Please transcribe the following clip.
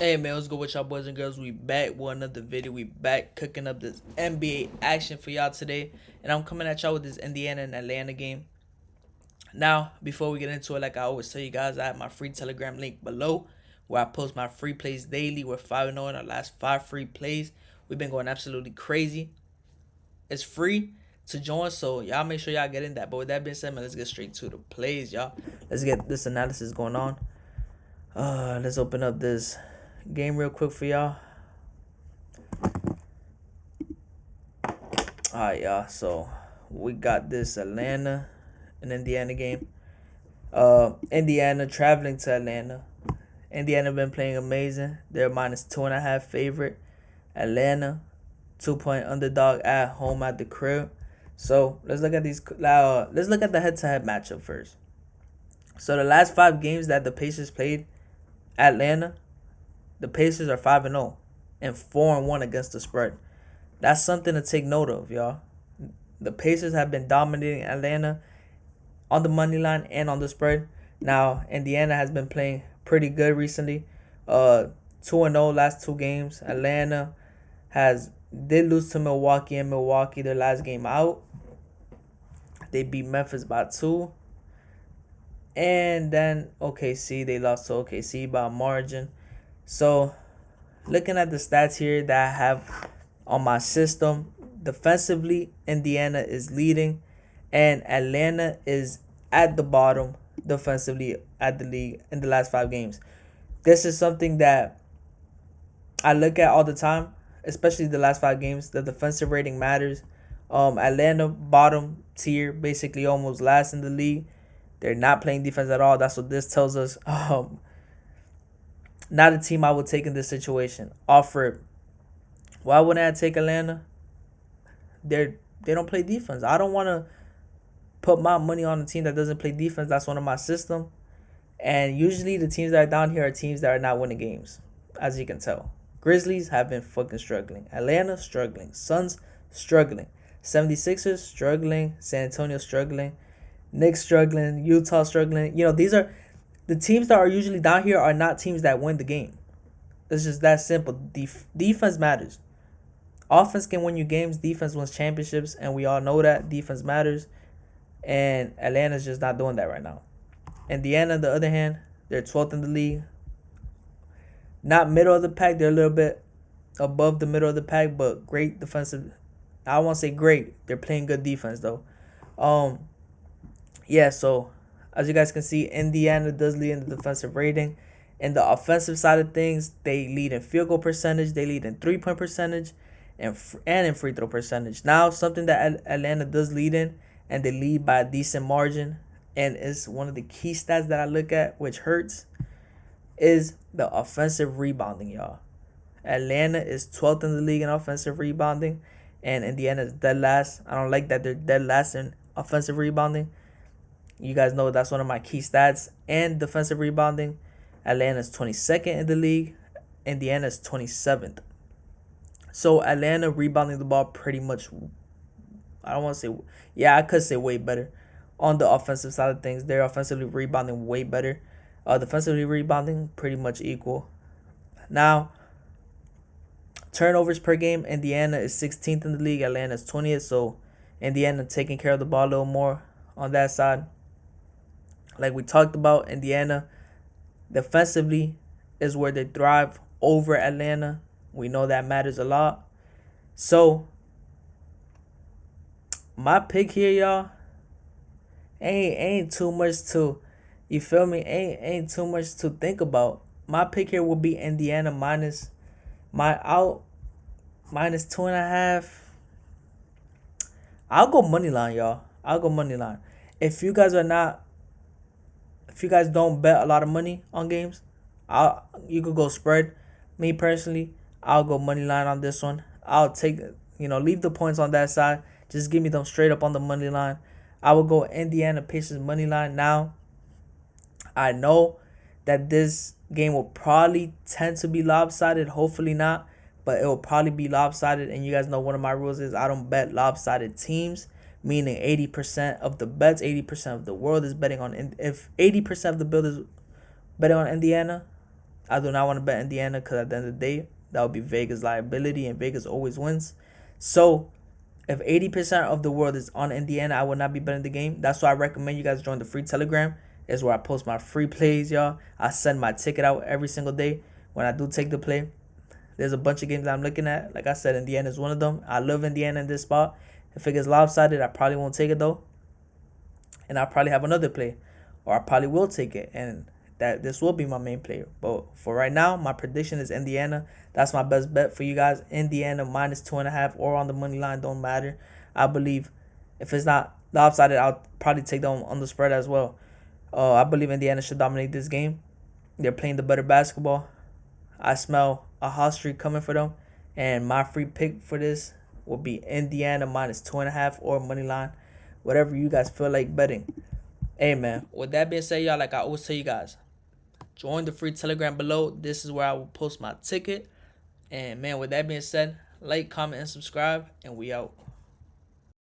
Hey man, what's good with y'all boys and girls? We back with another video. We back cooking up this NBA action for y'all today. And I'm coming at y'all with this Indiana and Atlanta game. Now, before we get into it, like I always tell you guys, I have my free Telegram link below where I post my free plays daily. We're 5-0 in our last 5 free plays. We've been going absolutely crazy. It's free to join, so y'all make sure y'all get in that. But with that being said, man, let's get straight to the plays, y'all. Let's get this analysis going on. Let's open up this game real quick for y'all. Alright, y'all. So we got this Atlanta and Indiana game. Indiana traveling to Atlanta. Indiana been playing amazing. They're -2.5 favorite. Atlanta 2-point underdog at home at the crib. So let's look at these. Let's look at the head-to-head matchup first. So the last 5 games that the Pacers played, Atlanta, the Pacers are 5-0 and 4-1 against the spread. That's something to take note of, y'all. The Pacers have been dominating Atlanta on the money line and on the spread. Now, Indiana has been playing pretty good recently. 2-0 last 2 games. Atlanta did lose to Milwaukee, and Milwaukee their last game out. They beat Memphis by 2. And then OKC, they lost to OKC by a margin. So, looking at the stats here that I have on my system, defensively, Indiana is leading, and Atlanta is at the bottom defensively at the league in the last 5 games. This is something that I look at all the time, especially the last 5 games. The defensive rating matters. Atlanta bottom tier, basically almost last in the league. They're not playing defense at all. That's what this tells us. Not a team I would take in this situation. Offer. Why wouldn't I take Atlanta? They don't play defense. I don't want to put my money on a team that doesn't play defense. That's one of my system. And usually the teams that are down here are teams that are not winning games, as you can tell. Grizzlies have been fucking struggling. Atlanta struggling. Suns struggling. 76ers struggling. San Antonio struggling. Knicks struggling. Utah struggling. These are the teams that are usually down here are not teams that win the game. It's just that simple. Defense matters. Offense can win you games. Defense wins championships, and we all know that defense matters. And Atlanta's just not doing that right now. Indiana, on the other hand, they're 12th in the league. Not middle of the pack. They're a little bit above the middle of the pack, but great defensive. I won't say great. They're playing good defense, though. Yeah, so as you guys can see, Indiana does lead in the defensive rating. In the offensive side of things, they lead in field goal percentage. They lead in 3-point percentage and in free throw percentage. Now, something that Atlanta does lead in, and they lead by a decent margin, and is one of the key stats that I look at, which hurts, is the offensive rebounding, y'all. Atlanta is 12th in the league in offensive rebounding, and Indiana is dead last. I don't like that they're dead last in offensive rebounding. You guys know that's one of my key stats. And defensive rebounding, Atlanta is 22nd in the league. Indiana is 27th. So Atlanta rebounding the ball pretty much, I don't want to say, yeah, I could say way better. On the offensive side of things, they're offensively rebounding way better. Defensively rebounding, pretty much equal. Now, turnovers per game, Indiana is 16th in the league. Atlanta is 20th. So Indiana taking care of the ball a little more on that side. Like we talked about, Indiana defensively is where they thrive over Atlanta. We know that matters a lot. So my pick here, y'all, ain't too much to, you feel me? Ain't too much to think about. My pick here will be Indiana minus 2.5. I'll go money line, y'all. I'll go money line. If you guys don't bet a lot of money on games, you could go spread. Me personally, I'll go money line on this one. I'll take, leave the points on that side. Just give me them straight up on the money line. I will go Indiana Pacers money line. Now, I know that this game will probably tend to be lopsided. Hopefully not, but it will probably be lopsided. And you guys know one of my rules is I don't bet lopsided teams, meaning 80% of the bets, 80% of the world is betting on. If 80% of the build is betting on Indiana, I do not want to bet Indiana because at the end of the day, that would be Vegas' liability, and Vegas always wins. So if 80% of the world is on Indiana, I will not be betting the game. That's why I recommend you guys join the free Telegram. It's where I post my free plays, y'all. I send my ticket out every single day when I do take the play. There's a bunch of games that I'm looking at. Like I said, Indiana is one of them. I love Indiana in this spot. If it gets lopsided, I probably won't take it though. And I'll probably have another play. Or I probably will take it. And that this will be my main player. But for right now, my prediction is Indiana. That's my best bet for you guys. Indiana minus 2.5 or on the money line, don't matter. I believe if it's not lopsided, I'll probably take them on the spread as well. I believe Indiana should dominate this game. They're playing the better basketball. I smell a hot streak coming for them. And my free pick for this will be Indiana minus 2.5 or money line. Whatever you guys feel like betting. Hey, man. With that being said, y'all, like I always tell you guys, join the free Telegram below. This is where I will post my ticket. And, man, with that being said, like, comment, and subscribe. And we out.